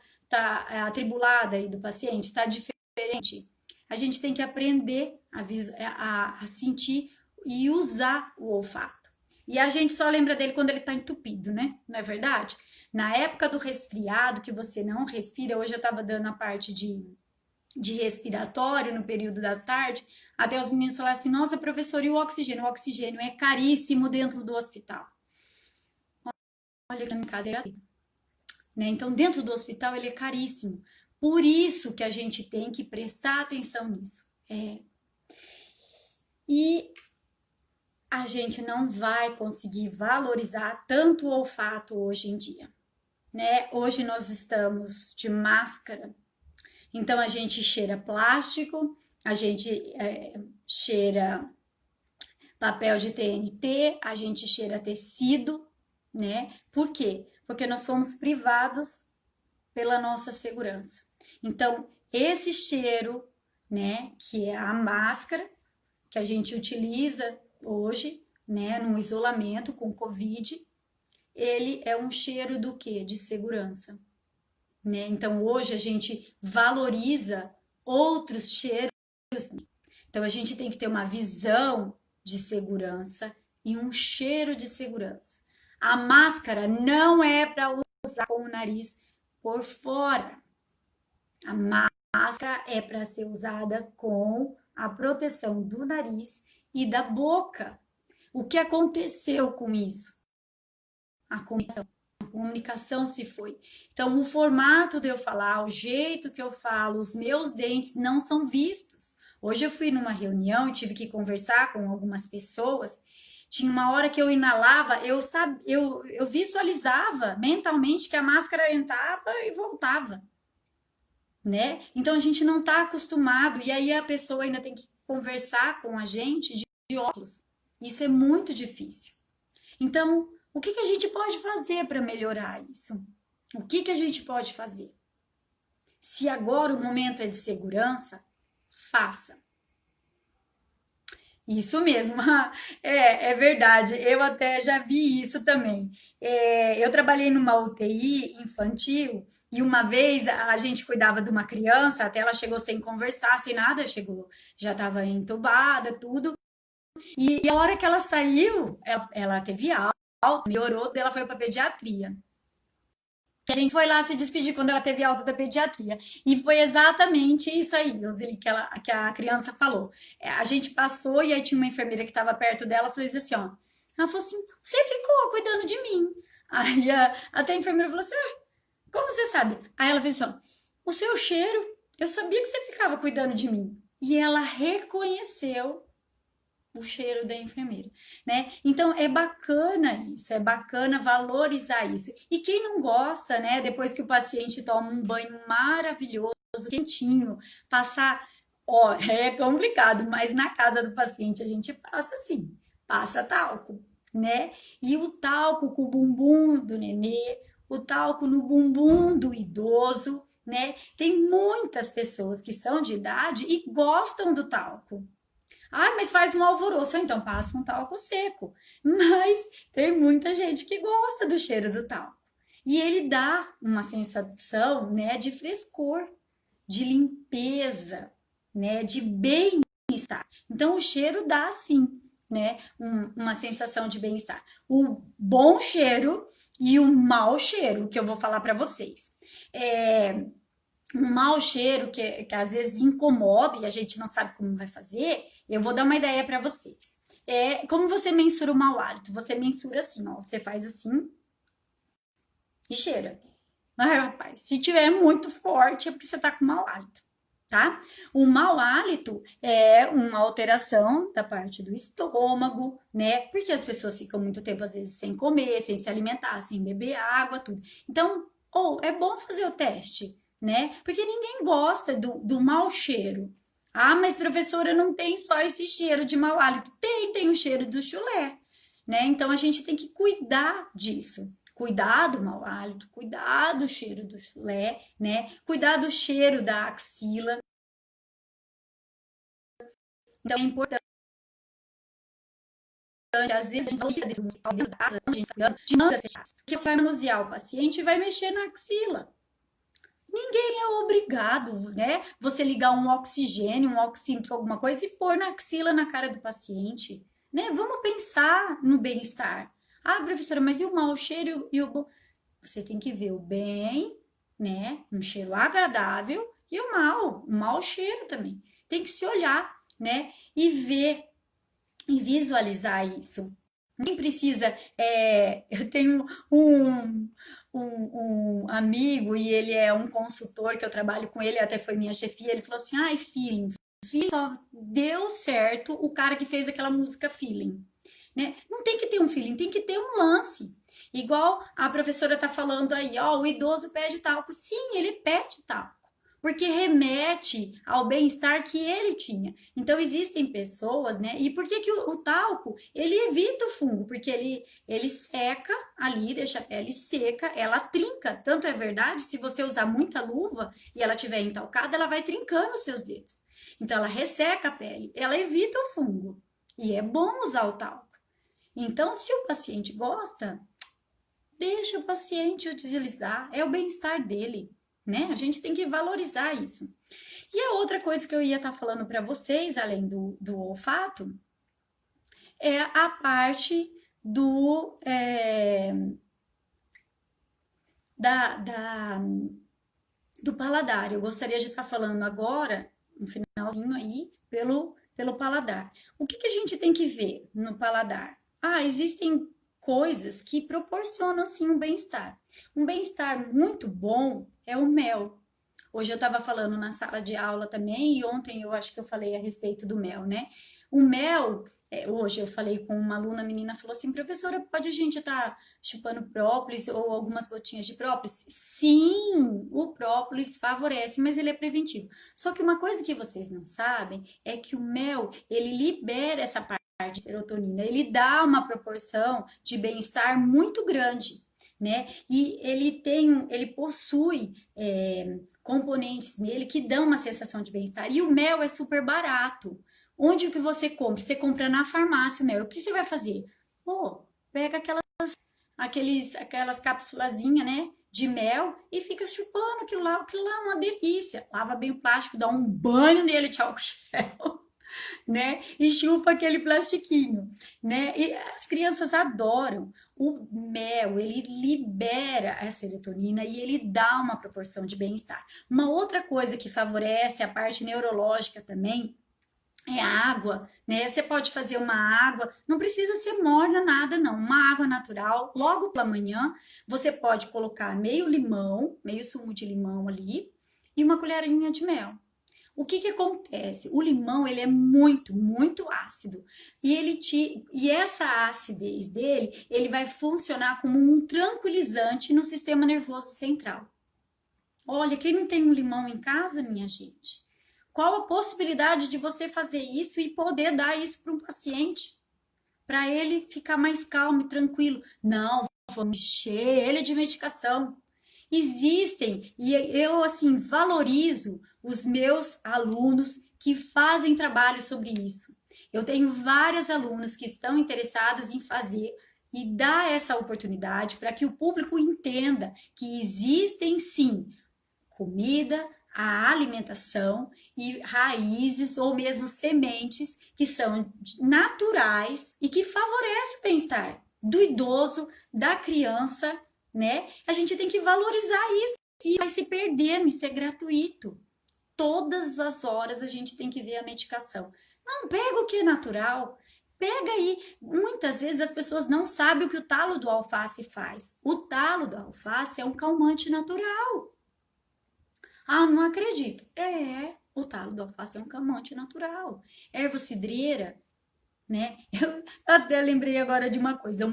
atribulada aí do paciente? Está diferente? A gente tem que aprender a sentir e usar o olfato. E a gente só lembra dele quando ele está entupido, né? Não é verdade? Na época do resfriado, que você não respira, hoje eu estava dando a parte de respiratório no período da tarde, até os meninos falaram assim, nossa, professor, e o oxigênio? O oxigênio é caríssimo dentro do hospital. Olha que na minha casa é gratuito, né? Então, dentro do hospital, ele é caríssimo. Por isso que a gente tem que prestar atenção nisso. E a gente não vai conseguir valorizar tanto o olfato hoje em dia, né? Hoje nós estamos de máscara, então a gente cheira plástico, a gente cheira papel de TNT, a gente cheira tecido, né? Por quê? Porque nós somos privados pela nossa segurança. Então, esse cheiro, né, que é a máscara que a gente utiliza hoje, né, no isolamento com Covid, ele é um cheiro do quê? De segurança, né? Então, hoje a gente valoriza outros cheiros. Então, a gente tem que ter uma visão de segurança e um cheiro de segurança. A máscara não é para usar com o nariz por fora. A máscara é para ser usada com a proteção do nariz e da boca. O que aconteceu com isso? A comunicação se foi. Então, o formato de eu falar, o jeito que eu falo, os meus dentes não são vistos. Hoje eu fui numa reunião e tive que conversar com algumas pessoas. Tinha uma hora que eu inalava, eu visualizava mentalmente que a máscara entrava e voltava, né? Então a gente não está acostumado, e aí a pessoa ainda tem que conversar com a gente de óculos. Isso é muito difícil. Então, o que a gente pode fazer para melhorar isso? O que a gente pode fazer? Se agora o momento é de segurança, faça. Isso mesmo, é verdade. Eu até já vi isso também. Eu trabalhei numa UTI infantil e uma vez a gente cuidava de uma criança, até ela chegou sem conversar, sem nada, chegou, já estava entubada, tudo. E a hora que ela saiu, ela teve alta, melhorou, daí ela foi para pediatria. A gente foi lá se despedir quando ela teve alta da pediatria. E foi exatamente isso aí, Roseli, que a criança falou. A gente passou e aí tinha uma enfermeira que estava perto dela e falou assim, ó. Ela falou assim, você ficou cuidando de mim. Aí até a enfermeira falou assim, como você sabe? Aí ela fez assim, ó, o seu cheiro, eu sabia que você ficava cuidando de mim. E ela reconheceu o cheiro da enfermeira, né? Então é bacana isso, é bacana valorizar isso. E quem não gosta, né? Depois que o paciente toma um banho maravilhoso, quentinho, passar, ó, é complicado, mas na casa do paciente a gente passa assim, passa talco, né? E o talco com o bumbum do nenê, o talco no bumbum do idoso, né? Tem muitas pessoas que são de idade e gostam do talco. Ah, mas faz um alvoroço, então passa um talco seco. Mas tem muita gente que gosta do cheiro do talco. E ele dá uma sensação, né, de frescor, de limpeza, né, de bem-estar. Então o cheiro dá sim, né, uma sensação de bem-estar. O bom cheiro e o mau cheiro, que eu vou falar para vocês. Um mau cheiro que às vezes incomoda e a gente não sabe como vai fazer, eu vou dar uma ideia para vocês. Como você mensura o mau hálito? Você mensura assim, ó, você faz assim e cheira. Ai, rapaz, se tiver muito forte é porque você tá com mau hálito, tá? O mau hálito é uma alteração da parte do estômago, né? Porque as pessoas ficam muito tempo, às vezes, sem comer, sem se alimentar, sem beber água, tudo. Então, é bom fazer o teste, né? Porque ninguém gosta do mau cheiro. Ah, mas professora, não tem só esse cheiro de mau hálito. Tem o cheiro do chulé, né? Então a gente tem que cuidar disso. Cuidar do mau hálito, cuidar do cheiro do chulé, né? Cuidar do cheiro da axila. Então é importante, às vezes, a gente de mangas fechadas, porque você vai manusear o paciente e vai mexer na axila. Ninguém é obrigado, né? Você ligar um oxigênio, um oxímetro, alguma coisa e pôr na axila, na cara do paciente, né? Vamos pensar no bem-estar. Ah, professora, mas e o mau cheiro e o bom? Você tem que ver o bem, né? Um cheiro agradável e o mau cheiro também. Tem que se olhar, né? E ver e visualizar isso. Nem precisa. Eu tenho um amigo e ele é um consultor que eu trabalho com ele, até foi minha chefia. Ele falou assim: ai, feeling. Feeling só deu certo o cara que fez aquela música Feeling. Né? Não tem que ter um feeling, tem que ter um lance. Igual a professora tá falando aí, ó, o idoso pede talco. Sim, ele pede talco, porque remete ao bem-estar que ele tinha. Então existem pessoas, né? E por que o talco, ele evita o fungo? Porque ele seca ali, deixa a pele seca, ela trinca. Tanto é verdade, se você usar muita luva e ela tiver entalcada, ela vai trincando os seus dedos. Então ela resseca a pele, ela evita o fungo. E é bom usar o talco. Então, se o paciente gosta, deixa o paciente utilizar, é o bem-estar dele, né? A gente tem que valorizar isso. E a outra coisa que eu ia estar falando para vocês, além do olfato, é a parte do paladar. Eu gostaria de estar falando agora, no finalzinho aí, pelo paladar. O que a gente tem que ver no paladar? Ah, existem coisas que proporcionam sim um bem-estar. Um bem-estar muito bom é o mel. Hoje eu estava falando na sala de aula também, e ontem eu acho que eu falei a respeito do mel, né? O mel, hoje eu falei com uma aluna, a menina falou assim: professora, pode a gente estar chupando própolis ou algumas gotinhas de própolis? Sim, o própolis favorece, mas ele é preventivo. Só que uma coisa que vocês não sabem é que o mel, ele libera essa parte de serotonina, ele dá uma proporção de bem-estar muito grande, né? E ele possui componentes nele que dão uma sensação de bem-estar. E o mel é super barato. Onde que você compra? Você compra na farmácia o mel. O que você vai fazer? Pô, pega aquelas cápsulazinhas, né? De mel e fica chupando aquilo lá é uma delícia. Lava bem o plástico, dá um banho nele de álcool gel, né? E chupa aquele plastiquinho, né? E as crianças adoram. O mel, ele libera a serotonina e ele dá uma proporção de bem-estar. Uma outra coisa que favorece a parte neurológica também é a água, né? Você pode fazer uma água, não precisa ser morna nada, não. Uma água natural, logo pela manhã, você pode colocar meio limão, meio sumo de limão ali e uma colherinha de mel. O que acontece? O limão, ele é muito, muito ácido. E essa acidez dele, ele vai funcionar como um tranquilizante no sistema nervoso central. Olha, quem não tem um limão em casa, minha gente? Qual a possibilidade de você fazer isso e poder dar isso para um paciente? Para ele ficar mais calmo e tranquilo. Não, vamos encher ele de medicação. Existem, e eu assim valorizo os meus alunos que fazem trabalho sobre isso. Eu tenho várias alunas que estão interessadas em fazer e dar essa oportunidade para que o público entenda que existem sim comida, a alimentação e raízes ou mesmo sementes que são naturais e que favorecem o bem-estar do idoso, da criança, né? A gente tem que valorizar isso. E vai se perdendo, isso é gratuito. Todas as horas a gente tem que ver a medicação. Não, pega o que é natural. Pega aí. Muitas vezes as pessoas não sabem o que o talo do alface faz. O talo do alface é um calmante natural. Ah, não acredito. O talo do alface é um calmante natural. Erva cidreira, né? Eu até lembrei agora de uma coisa.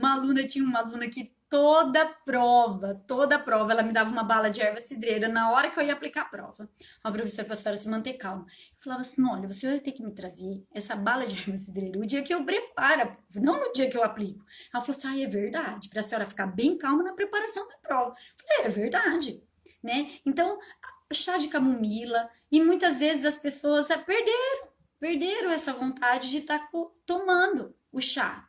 Tinha uma aluna que toda prova, ela me dava uma bala de erva cidreira na hora que eu ia aplicar a prova. A professora passou a se manter calma. Eu falava assim: olha, você vai ter que me trazer essa bala de erva cidreira o dia que eu preparo a prova, não no dia que eu aplico. Ela falou assim: ah, é verdade, para a senhora ficar bem calma na preparação da prova. Eu falei: é verdade, né? Então, chá de camomila, e muitas vezes as pessoas perderam essa vontade de estar tomando o chá.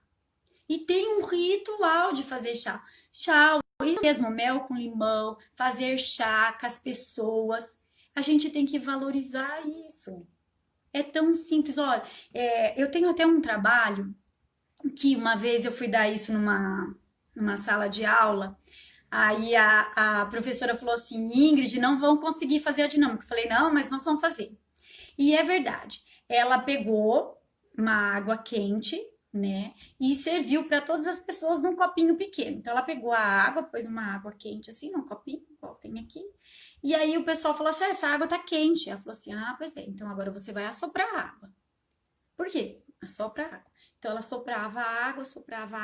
E tem um ritual de fazer chá. Chá, e mesmo mel com limão, fazer chá com as pessoas. A gente tem que valorizar isso. É tão simples. Olha, eu tenho até um trabalho que uma vez eu fui dar isso numa sala de aula. Aí a professora falou assim: Ingrid, não vão conseguir fazer a dinâmica. Eu falei: não, mas nós vamos fazer. E é verdade. Ela pegou uma água quente, né? E serviu para todas as pessoas num copinho pequeno. Então ela pegou a água, pôs uma água quente assim, num copinho, igual tem aqui. E aí o pessoal falou assim: ah, essa água tá quente. Ela falou assim: ah, pois é, então agora você vai assoprar a água. Por quê? Assopra a água. Então ela soprava a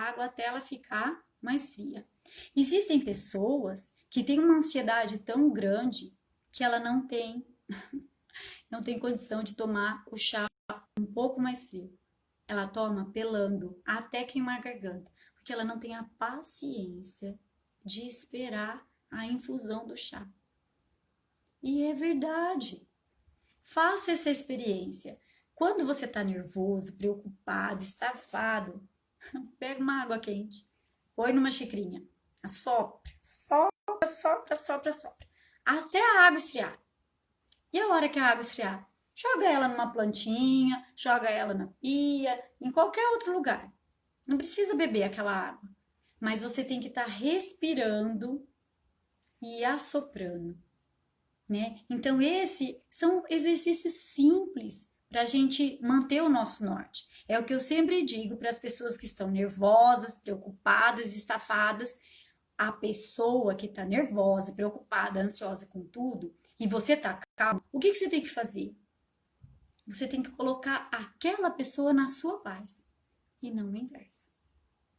água até ela ficar mais fria. Existem pessoas que têm uma ansiedade tão grande que ela não tem condição de tomar o chá um pouco mais frio. Ela toma pelando até queimar a garganta, porque ela não tem a paciência de esperar a infusão do chá. E é verdade. Faça essa experiência. Quando você está nervoso, preocupado, estafado, pega uma água quente, põe numa xicrinha, assopra, sopra, até a água esfriar. E a hora que a água esfriar, joga ela numa plantinha, joga ela na pia, em qualquer outro lugar. Não precisa beber aquela água, mas você tem que estar respirando e assoprando, né? Então, esses são exercícios simples para a gente manter o nosso norte. É o que eu sempre digo para as pessoas que estão nervosas, preocupadas, estafadas. A pessoa que está nervosa, preocupada, ansiosa com tudo, e você está calmo, o que você tem que fazer? Você tem que colocar aquela pessoa na sua paz e não o inverso.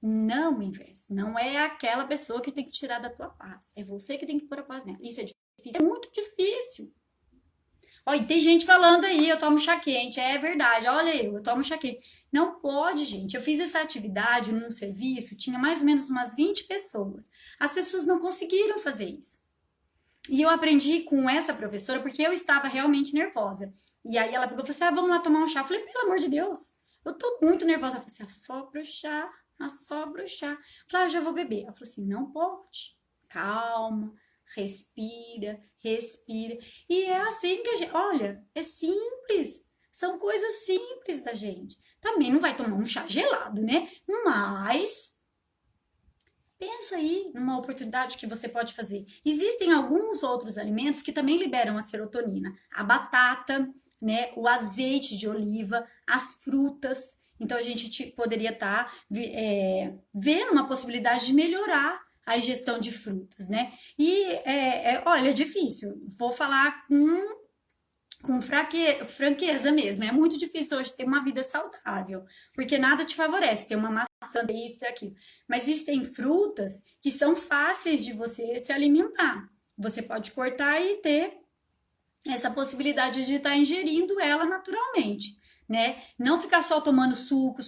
Não o inverso. Não é aquela pessoa que tem que tirar da tua paz. É você que tem que pôr a paz nela. Isso é difícil. É muito difícil. Olha, tem gente falando aí, eu tomo chá quente. É verdade, olha eu tomo chá quente. Não pode, gente. Eu fiz essa atividade num serviço, tinha mais ou menos umas 20 pessoas. As pessoas não conseguiram fazer isso. E eu aprendi com essa professora porque eu estava realmente nervosa. E aí ela pegou e falou assim: ah, vamos lá tomar um chá. Eu falei: pelo amor de Deus, eu tô muito nervosa. Ela falou assim: assopra o chá. Eu falei: ah, eu já vou beber. Ela falou assim: não pode. Calma, respira. E é assim que a gente. Olha, é simples. São coisas simples da gente. Também não vai tomar um chá gelado, né? Mas pensa aí numa oportunidade que você pode fazer. Existem alguns outros alimentos que também liberam a serotonina. A batata, né, o azeite de oliva, as frutas. Então a gente poderia estar vendo uma possibilidade de melhorar a ingestão de frutas, né? E olha, é difícil. Vou falar com franqueza mesmo. É muito difícil hoje ter uma vida saudável, porque nada te favorece. Ter uma maçã, isso e aquilo. Mas existem frutas que são fáceis de você se alimentar. Você pode cortar e ter essa possibilidade de estar ingerindo ela naturalmente, né? Não ficar só tomando suco,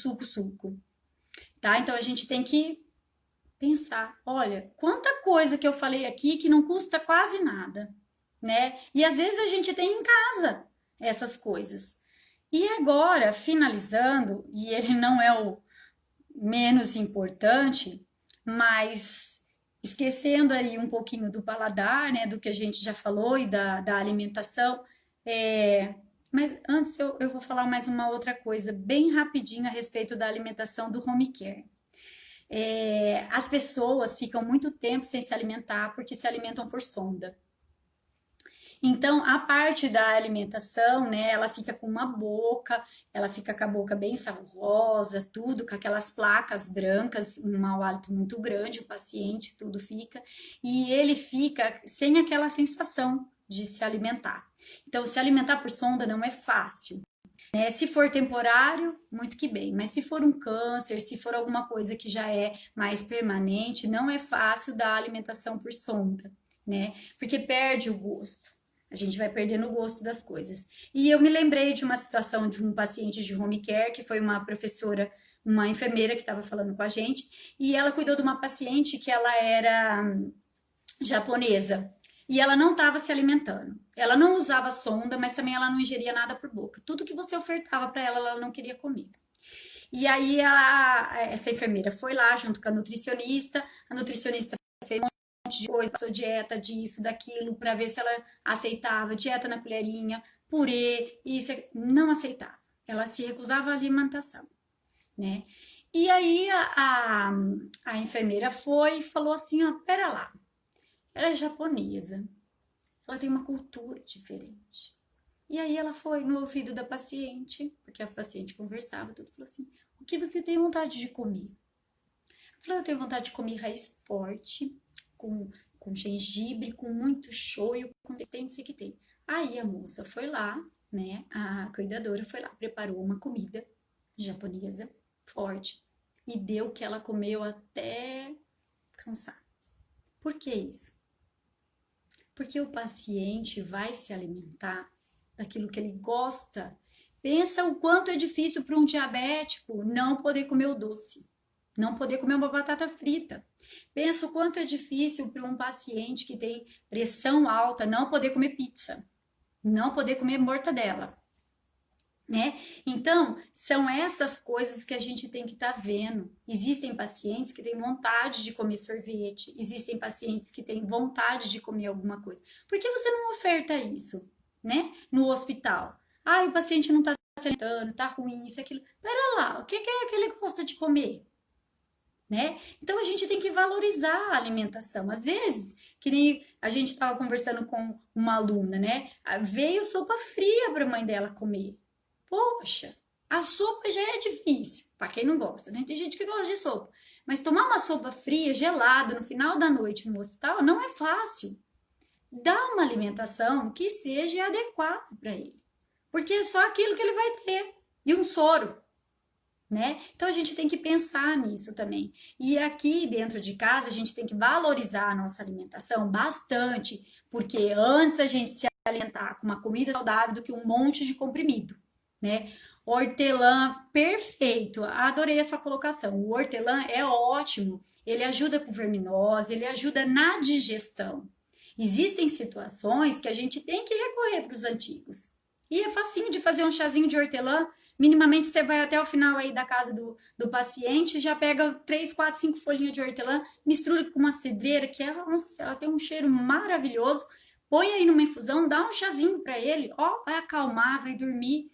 tá? Então a gente tem que pensar, olha, quanta coisa que eu falei aqui que não custa quase nada, né? E às vezes a gente tem em casa essas coisas. E agora, finalizando, e ele não é o menos importante, mas esquecendo aí um pouquinho do paladar, né, do que a gente já falou e da alimentação, mas antes eu vou falar mais uma outra coisa, bem rapidinho a respeito da alimentação do home care. As pessoas ficam muito tempo sem se alimentar porque se alimentam por sonda. Então, a parte da alimentação, né, ela fica com uma boca, ela fica com a boca bem saborosa, tudo, com aquelas placas brancas, um mau hálito muito grande, o paciente, tudo fica, e ele fica sem aquela sensação de se alimentar. Então, se alimentar por sonda não é fácil, né? Se for temporário, muito que bem, mas se for um câncer, se for alguma coisa que já é mais permanente, não é fácil dar alimentação por sonda, né? Porque perde o gosto. A gente vai perdendo o gosto das coisas. E eu me lembrei de uma situação de um paciente de home care, que foi uma professora, uma enfermeira que estava falando com a gente, e ela cuidou de uma paciente que ela era japonesa. E ela não estava se alimentando. Ela não usava sonda, mas também ela não ingeria nada por boca. Tudo que você ofertava para ela, ela não queria comer. E aí essa enfermeira foi lá junto com a nutricionista fez um monte de coisa, passou dieta disso, daquilo, para ver se ela aceitava, dieta na colherinha, purê, isso, não aceitava. Ela se recusava à alimentação, né? E aí a enfermeira foi e falou assim, ó, pera lá, ela é japonesa, ela tem uma cultura diferente. E aí ela foi no ouvido da paciente, porque a paciente conversava, tudo, falou assim, o que você tem vontade de comer? Eu falei, eu tenho vontade de comer raiz forte, com gengibre, com muito shoyu, com tem, não sei o que tem. Aí a moça foi lá, né, a cuidadora foi lá, preparou uma comida japonesa forte e deu o que ela comeu até cansar. Por que isso? Porque o paciente vai se alimentar daquilo que ele gosta. Pensa o quanto é difícil para um diabético não poder comer o doce, não poder comer uma batata frita. Pensa o quanto é difícil para um paciente que tem pressão alta não poder comer pizza, não poder comer mortadela, né? Então, são essas coisas que a gente tem que estar vendo. Existem pacientes que têm vontade de comer sorvete, existem pacientes que têm vontade de comer alguma coisa. Por que você não oferta isso, né? No hospital. Ah, o paciente não está se alimentando, tá ruim, isso, aquilo. Pera lá, o que é que ele gosta de comer? Né? Então a gente tem que valorizar a alimentação. Às vezes, que nem a gente estava conversando com uma aluna, né? Veio sopa fria para a mãe dela comer. Poxa, a sopa já é difícil, para quem não gosta, né? Tem gente que gosta de sopa, mas tomar uma sopa fria, gelada, no final da noite no hospital não é fácil. Dá uma alimentação que seja adequada para ele, porque é só aquilo que ele vai ter. E um soro, né? Então a gente tem que pensar nisso também. E aqui dentro de casa a gente tem que valorizar a nossa alimentação bastante, porque antes a gente se alimentar com uma comida saudável do que um monte de comprimido, né? Hortelã, perfeito. Adorei a sua colocação. O hortelã é ótimo. Ele ajuda com verminose, ele ajuda na digestão. Existem situações que a gente tem que recorrer para os antigos. E é facinho de fazer um chazinho de hortelã. Minimamente você vai até o final aí da casa do paciente, já pega 3, 4, 5 folhinhas de hortelã, mistura com uma cidreira, que ela tem um cheiro maravilhoso, põe aí numa infusão, dá um chazinho para ele, ó, vai acalmar, vai dormir.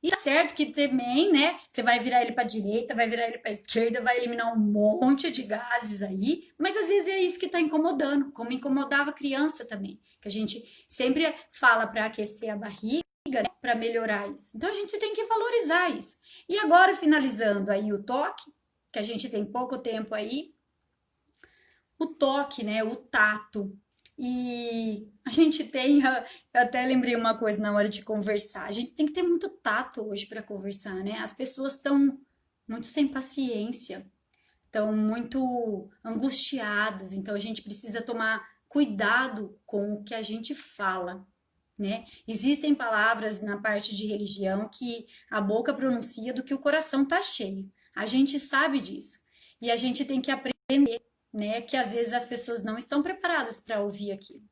E tá certo que também, né, você vai virar ele para direita, vai virar ele para esquerda, vai eliminar um monte de gases aí, mas às vezes é isso que tá incomodando, como incomodava a criança também, que a gente sempre fala para aquecer a barriga, né, para melhorar isso. Então a gente tem que valorizar isso. E agora, finalizando aí o toque, que a gente tem pouco tempo aí, o toque, né, o tato. E a gente tem, eu até lembrei uma coisa na hora de conversar, a gente tem que ter muito tato hoje para conversar, né? As pessoas estão muito sem paciência, estão muito angustiadas, então a gente precisa tomar cuidado com o que a gente fala, né? Existem palavras na parte de religião que a boca pronuncia do que o coração tá cheio. A gente sabe disso. E a gente tem que aprender, né, que às vezes as pessoas não estão preparadas para ouvir aquilo.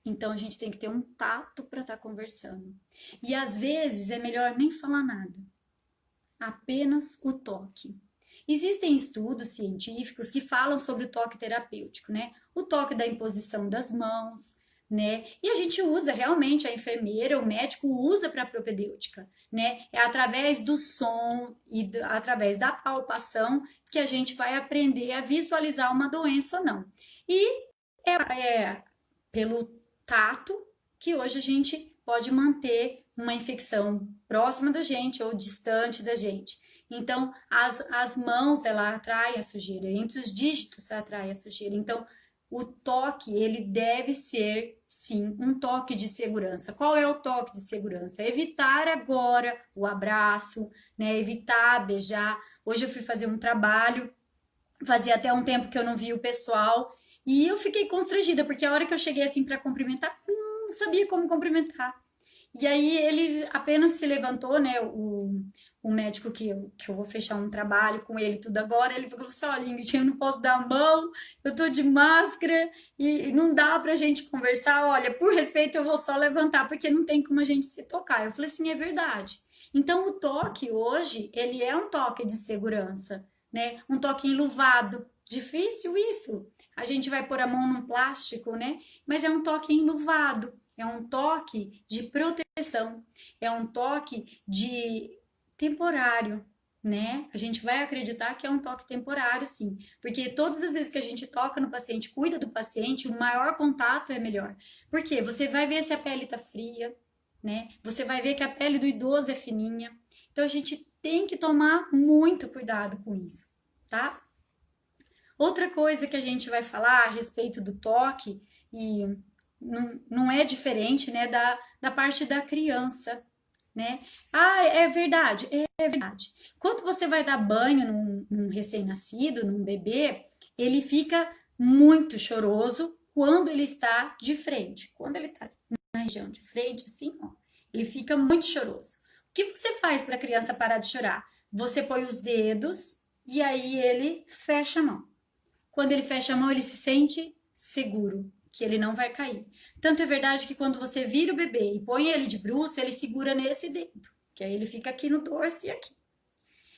Então a gente tem que ter um tato para estar conversando. E às vezes é melhor nem falar nada. Apenas o toque. Existem estudos científicos que falam sobre o toque terapêutico, né? O toque da imposição das mãos, né? E a gente usa realmente, a enfermeira, o médico usa para a propedêutica, né? É através do som e através da palpação que a gente vai aprender a visualizar uma doença ou não. E é pelo tato, que hoje a gente pode manter uma infecção próxima da gente ou distante da gente. Então, as mãos, ela atrai a sujeira, entre os dígitos atrai a sujeira. Então, o toque, ele deve ser, sim, um toque de segurança. Qual é o toque de segurança? Evitar agora o abraço, né? Evitar beijar. Hoje eu fui fazer um trabalho, fazia até um tempo que eu não via o pessoal, e eu fiquei constrangida, porque a hora que eu cheguei assim para cumprimentar, não sabia como cumprimentar. E aí ele apenas se levantou, né? O médico que eu vou fechar um trabalho com ele tudo agora, ele falou assim: olha, Ingrid, eu não posso dar a mão, eu tô de máscara e não dá pra gente conversar. Olha, por respeito, eu vou só levantar, porque não tem como a gente se tocar. Eu falei assim: é verdade. Então, o toque hoje, ele é um toque de segurança, né? Um toque enluvado. Difícil isso. A gente vai pôr a mão num plástico, né? Mas é um toque enluvado. É um toque de proteção, é um toque de temporário, né? A gente vai acreditar que é um toque temporário, sim, porque todas as vezes que a gente toca no paciente, cuida do paciente, o maior contato é melhor. Por quê? Você vai ver se a pele tá fria, né? Você vai ver que a pele do idoso é fininha. Então a gente tem que tomar muito cuidado com isso, tá? Outra coisa que a gente vai falar a respeito do toque, e não é diferente, né, da parte da criança, né? Ah, é verdade, é verdade. Quando você vai dar banho num recém-nascido, num bebê, ele fica muito choroso quando ele está de frente. Quando ele está na região de frente, assim, ó, ele fica muito choroso. O que você faz para a criança parar de chorar? Você põe os dedos e aí ele fecha a mão. Quando ele fecha a mão, ele se sente seguro, que ele não vai cair. Tanto é verdade que quando você vira o bebê e põe ele de bruço, ele segura nesse dedo, que aí ele fica aqui no dorso e aqui.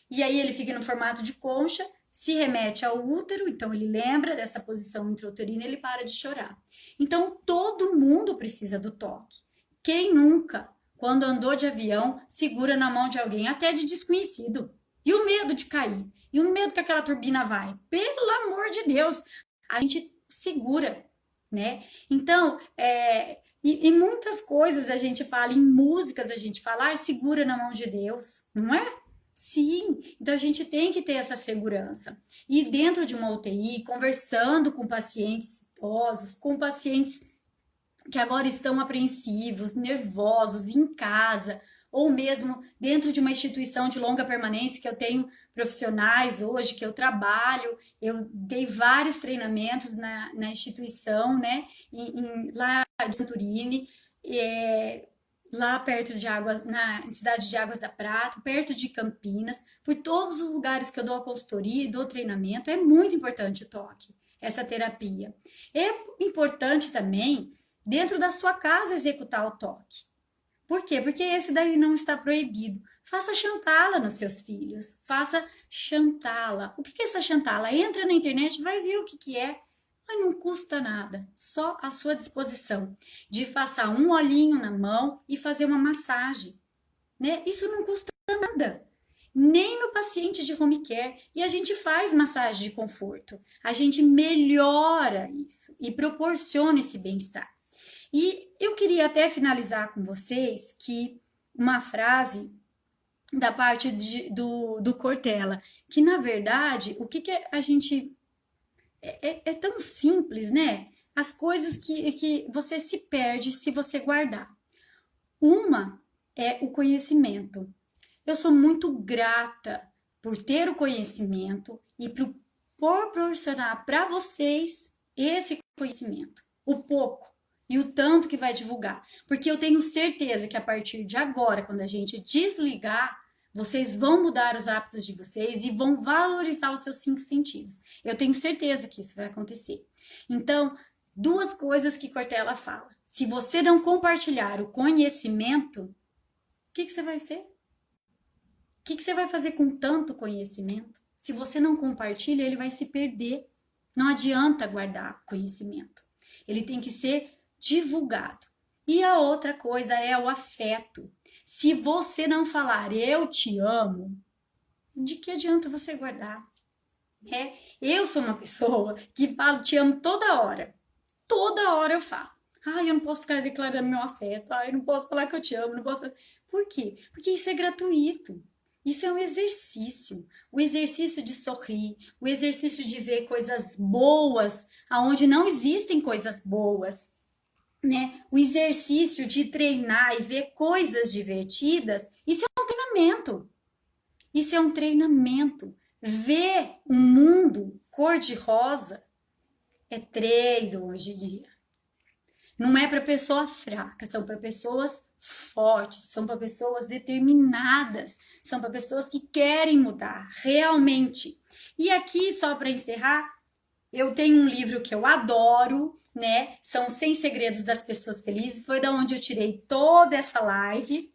E aí ele fica no formato de concha, se remete ao útero, então ele lembra dessa posição intrauterina e ele para de chorar. Então todo mundo precisa do toque. Quem nunca, quando andou de avião, segura na mão de alguém, até de desconhecido? E o medo de cair? E o medo que aquela turbina vai? Pelo amor de Deus, a gente segura, né? Então, e muitas coisas a gente fala, em músicas a gente fala, segura na mão de Deus, não é? Sim, então a gente tem que ter essa segurança. E dentro de uma UTI, conversando com pacientes idosos, com pacientes que agora estão apreensivos, nervosos, em casa, ou mesmo dentro de uma instituição de longa permanência, que eu tenho profissionais hoje, que eu trabalho, eu dei vários treinamentos na instituição, né, lá de Santorini, lá perto de Águas, na cidade de Águas da Prata, perto de Campinas, por todos os lugares que eu dou a consultoria e dou treinamento, é muito importante o toque, essa terapia. É importante também dentro da sua casa executar o toque. Por quê? Porque esse daí não está proibido. Faça chantala nos seus filhos. Faça chantala. O que é essa chantala? Entra na internet, vai ver o que é. Mas não custa nada. Só a sua disposição de passar um olhinho na mão e fazer uma massagem. Né? Isso não custa nada. Nem no paciente de home care. E a gente faz massagem de conforto. A gente melhora isso e proporciona esse bem-estar. E eu queria até finalizar com vocês que uma frase da parte do Cortella, que na verdade, o que a gente. É tão simples, né? As coisas que você se perde se você guardar. Uma é o conhecimento. Eu sou muito grata por ter o conhecimento e por proporcionar para vocês esse conhecimento. O pouco e o tanto que vai divulgar. Porque eu tenho certeza que a partir de agora, quando a gente desligar, vocês vão mudar os hábitos de vocês e vão valorizar os seus 5 sentidos. Eu tenho certeza que isso vai acontecer. Então, duas coisas que Cortella fala. Se você não compartilhar o conhecimento, o que você vai ser? O que você vai fazer com tanto conhecimento? Se você não compartilha, ele vai se perder. Não adianta guardar conhecimento. Ele tem que ser divulgado. E a outra coisa é o afeto. Se você não falar eu te amo, de que adianta você guardar? Eu sou uma pessoa que falo te amo toda hora. Toda hora eu falo. Ai, eu não posso ficar declarando meu afeto. Ai, eu não posso falar que eu te amo. Não posso. Por quê? Porque isso é gratuito. Isso é um exercício. O exercício de sorrir, o exercício de ver coisas boas, aonde não existem coisas boas, né? O exercício de treinar e ver coisas divertidas, isso é um treinamento. Isso é um treinamento. Ver o mundo cor-de-rosa é treino hoje em dia. Não é para pessoa fraca, são para pessoas fortes, são para pessoas determinadas, são para pessoas que querem mudar realmente. E aqui, só para encerrar, eu tenho um livro que eu adoro, né? São 100 Segredos das Pessoas Felizes. Foi da onde eu tirei toda essa live.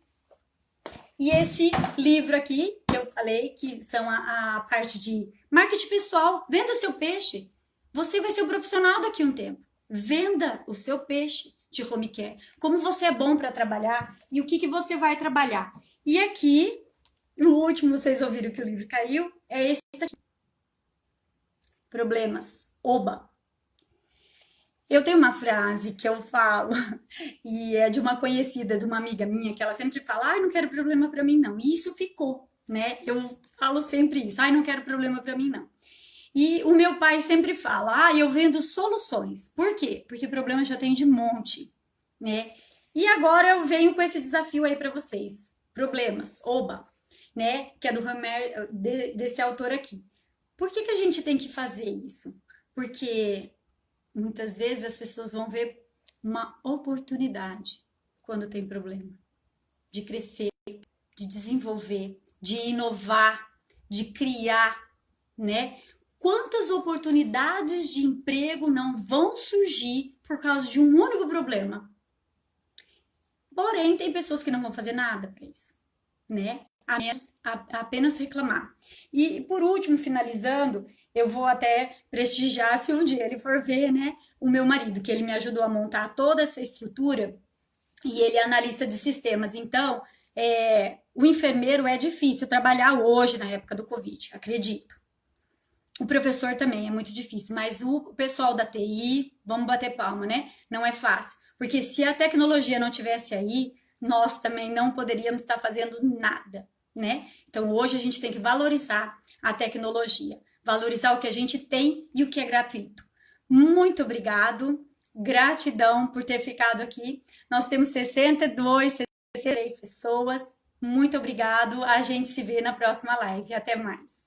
E esse livro aqui, que eu falei, que são a parte de marketing pessoal, venda seu peixe. Você vai ser um profissional daqui a um tempo. Venda o seu peixe de home care. Como você é bom para trabalhar e o que você vai trabalhar. E aqui, no último, vocês ouviram que o livro caiu, é esse aqui. Problemas. Oba! Eu tenho uma frase que eu falo, e é de uma conhecida, de uma amiga minha, que ela sempre fala, ai, não quero problema pra mim não. E isso ficou, né? Eu falo sempre isso, ai, não quero problema pra mim não. E o meu pai sempre fala, eu vendo soluções. Por quê? Porque problema já tem de monte, né? E agora eu venho com esse desafio aí pra vocês. Problemas, oba, né? Que é do Homer, desse autor aqui. Por que a gente tem que fazer isso? Porque muitas vezes as pessoas vão ver uma oportunidade quando tem problema de crescer, de desenvolver, de inovar, de criar, né? Quantas oportunidades de emprego não vão surgir por causa de um único problema? Porém, tem pessoas que não vão fazer nada para isso, né? Apenas reclamar. E por último, finalizando, eu vou até prestigiar, se um dia ele for ver, né, o meu marido, que ele me ajudou a montar toda essa estrutura e ele é analista de sistemas. Então, o enfermeiro é difícil trabalhar hoje, na época do Covid, acredito. O professor também é muito difícil, mas o pessoal da TI, vamos bater palma, né? Não é fácil, porque se a tecnologia não tivesse aí, nós também não poderíamos estar fazendo nada, né? Então hoje a gente tem que valorizar a tecnologia, valorizar o que a gente tem e o que é gratuito. Muito obrigado, gratidão por ter ficado aqui. Nós temos 62, 63 pessoas. Muito obrigado. A gente se vê na próxima live. Até mais.